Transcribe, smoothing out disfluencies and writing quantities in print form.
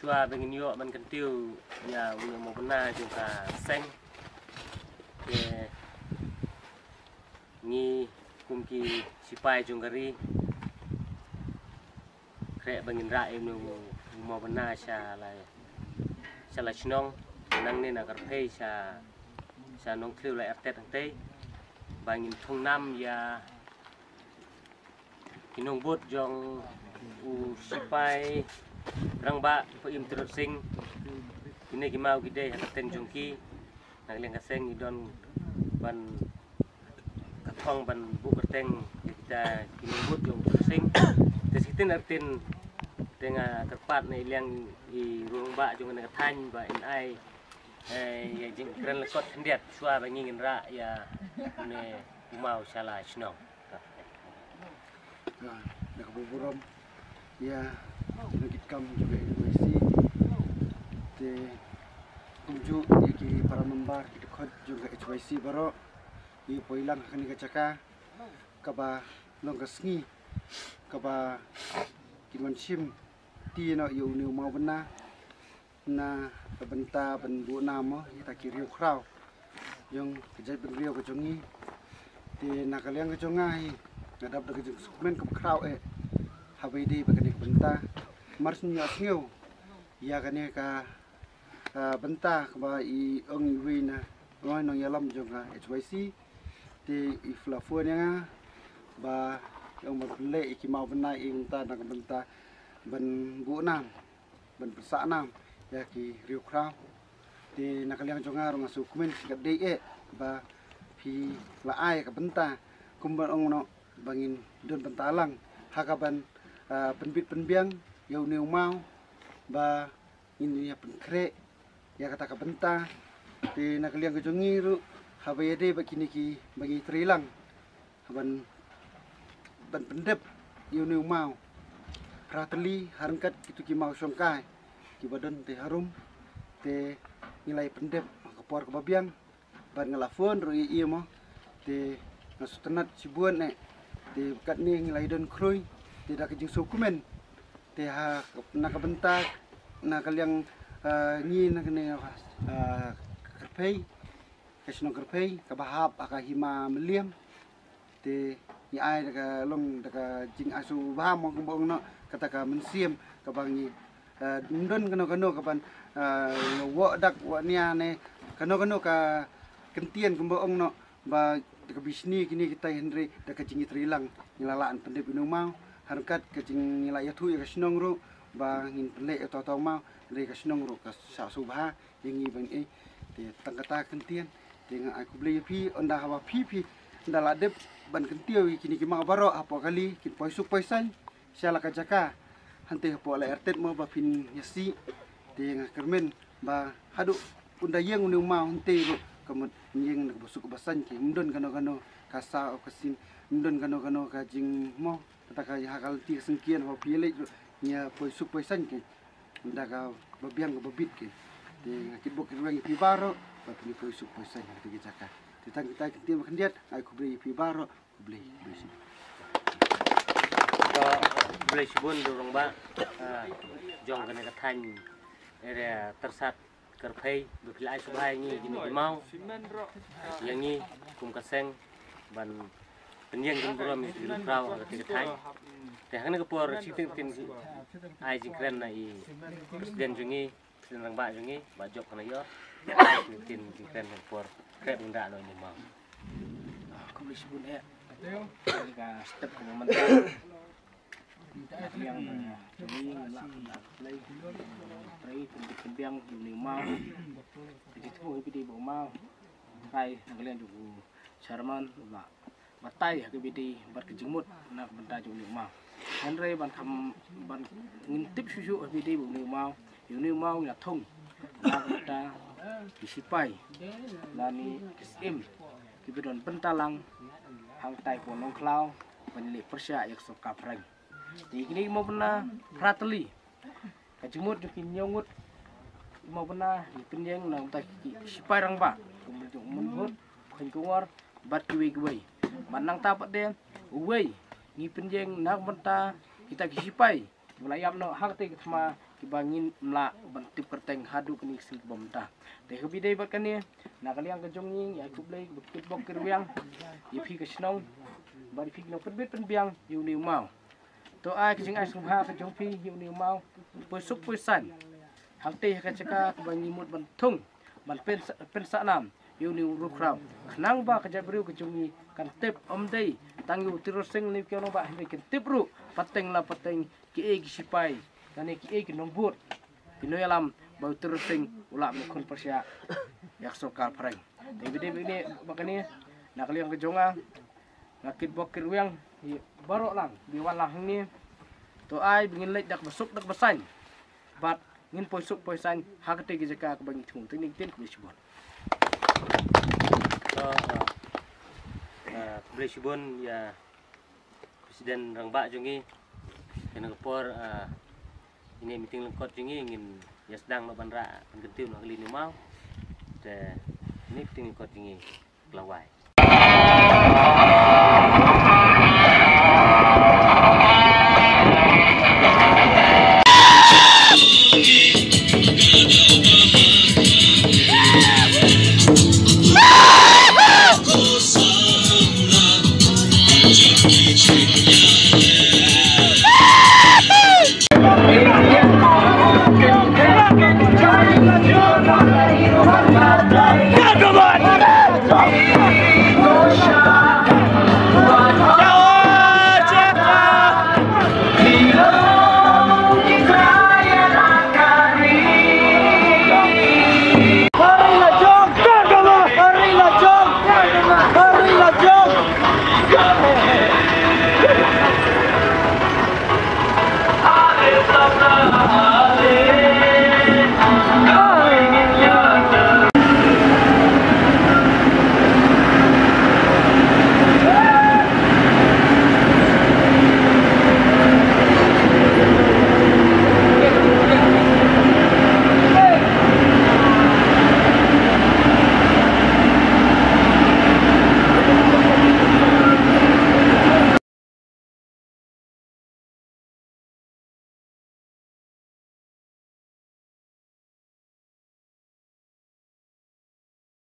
Sua bengin yo man kentiu ya unya mau benar juga seng ke ni kumki sipai jungkari kre bengin ra em mau benar sha la chnong nang ni na kar phei sha nong kliu la arte tang te bangin thung nam ya kinong bot jong u sipai rang ba po im terus sing ini kimau gede hateng jongki nagleng kaseng idon ban katong ban bu berteng kita kinong bot jong terus sing tesitin artin dengan terpat na ilang i ruang ba jong na katany ba in ai ya jing kren lekot hendiat sua bangin ra ya ne kimau sala snong nak buburom ya nakit kam juga Indonesia te kunju ki para member ki dekat juga HYC baro i poilang kani kacaka kaba long kasngi kaba kiman sim ti no yu ni mau bena na benta ben bu namo kita kiriu krau yang kejai ben riu kejongi ti nakaliang kejongai ngadap de kejong sukmen ke krau habidi bagani benta mars nya sneu ya kani ka benta ba i ong wina ngoi no yalam jonga HYC ti i flafonya ba yang le iki mau bena ing ta na benta ban bu nam ban persa nam ya ki riu krau ti nakaliang jonga ronga sukmen gade ba pi la ai ka benta kumban ong no bangin don bentalang hakaban penbit penbiang yau neu mau ba ini ya penkre ya kata kabenta di nakaliang kejongi ru habayade bakini ki bagi trilang ban pendep yau neu mau rateli harangkat itu ki mau songkai ki badan te harum te nilai pendep kapor kebabiang ban ngelafon ru iya mo te ngasutenat sibuan te kat ni nilai don kroi tidak kejing sukumen te ha nakabenta nakaliang ni nakene kerpei kasno kerpei kabahap aka hima meliam te ni ai daga long daga jing asu baham ngong no kata ka mensiam kabangi ndon kano kaban wo dak wo nia ne kano ka kentian kumbong no ba daga bisni kini kita Henry daga jingi trilang nilalaan pendep inu mau harkat kecing nilai tu ya kasnong ru ba ngin pelek atau mau dari kasnong ru ka sa subha yang ibang te tangkata kentian dengan aku beli pi onda hawa pi nda ladep ban kentiu kini ki ma baro apa kali kin poisuk poisan siala kajaka hante po la ertet mo ba pin yasi te ngakermen ba hadu unda yang unu mau hante ru kamut nyeng nak busuk basan ki mundon kano kasa o kasin mundon kano kajing mo kata hakal ti sengkian ho pilek nya poisuk poisan ke ndaga babiang ke babit ke te ngakit bok ruang pi baro ba pini poisuk poisan ke jaka titang kita kentim kendiat ai ku beli pi baro ku beliก็บริสุทธิ์ดูรงบ้าจองกันในกระทันเรียตัดกระเพยบุพลายสุภาพงี้กินกินเมาอย่างงี้กลุ่มกระเซงบันเป็นยังกุมรวมมีลูกเรากระติกระทันแต่ข้างนั้นก็ปวดชิติตินไอจิงเครนในเดินจงงี้เดินรังบ้าจงงี้บาจบกันเยอะไอจิงตินจิงเครนของปวดเครนมันด่าโดยมีเมาก็บริสุทธิ์เนี่ยก็สเต็ปของมันyang ini lah play tembiang ni mau jadi tu BD bawa mau kai kalian juga Sharman lah batai ke BD bar kejemut nak benda juga ni mau Henry ban tham ban ngintip susu BD bawa ni mau ni mau ya thong nak benda disipai lani SM kibidon pentalang hang tai pon nong klau penlik persya yak soka prang di kini mau pernah rateli kacimut dikin nyongut mau pernah dipenyeng nang tak sipai rang ba kemudian menhut keluar bat kiwi manang tapat dia uwei ni penjeng nak benta kita kisipai melayam no hak te sama kibangin mla bantip kerteng hadu kini sil bomta de bidai bat kani na kaliang ke jongi ya kublai bukit bokir wiang ipi ke snong bari fi no perbit penbiang yu ni mau to ai kijing ai sumha ke jongpi yu ni mau pusuk pusan hangte ka ceka kebangi mut bantung ban pen sanam yu ni rukrau nang ba ka jabriu ke jongi kan tip omdei tangyu tiroseng ni kyono ba hbe ken tip ru pateng la pateng ki e ki sipai kani ki e ki nombut pinoyalam bau tiroseng ula mukun persya yak sokal pareng de bide bakani nak liang ke jonga ngakit bokir wiang barok lang di walah ni to ai bingin lek dak besuk dak besan bat ngin poisuk poisan hakte ki jaka ke bangi thung tin tin ku sibon Sibon ya Presiden Rangbak jungi kena kepor ini meeting lengkot jungi ingin ya sedang laban ra pengentiu nak lini mau de ini meeting lengkot jungi kelawai